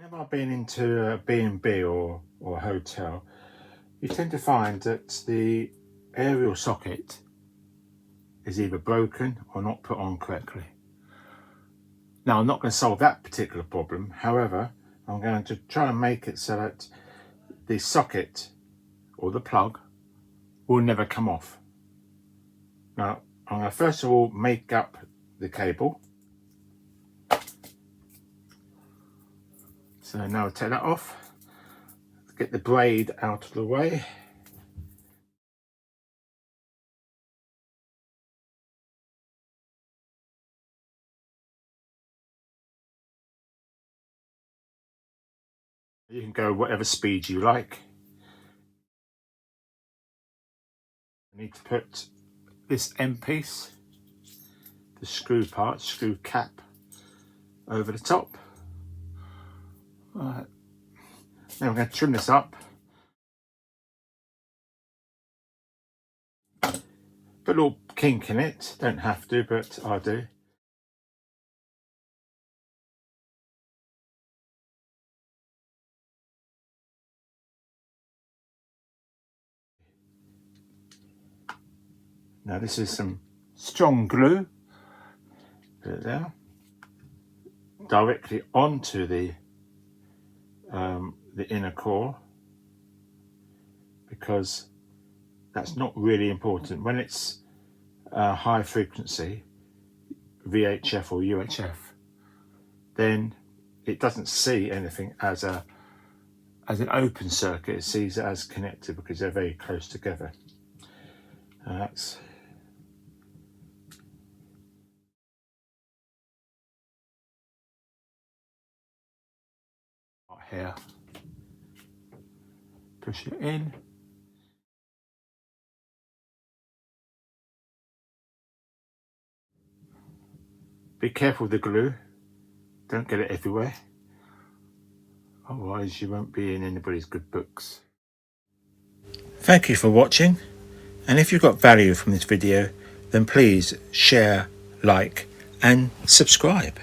Whenever I've been into a B&B or a hotel, you tend to find that the aerial socket is either broken or not put on correctly. Now, I'm not going to solve that particular problem. However, I'm going to try and make it so that the socket or the plug will never come off. Now, I'm going to first of all make up the cable. So now I'll take that off, get the braid out of the way. You can go whatever speed you like. I need to put this end piece, the screw part, screw cap, over the top. Right. Now I'm going to trim this up. Put a little kink in it, don't have to, but I do. Now this is some strong glue. Put it there. Directly onto the inner core, because that's not really important. When it's high frequency, VHF or UHF, then it doesn't see anything as an open circuit. It sees it as connected because they're very close together. That's here. Push it in. Be careful with the glue. Don't get it everywhere. Otherwise you won't be in anybody's good books. Thank you for watching. And if you got value from this video, then please share, like, and subscribe.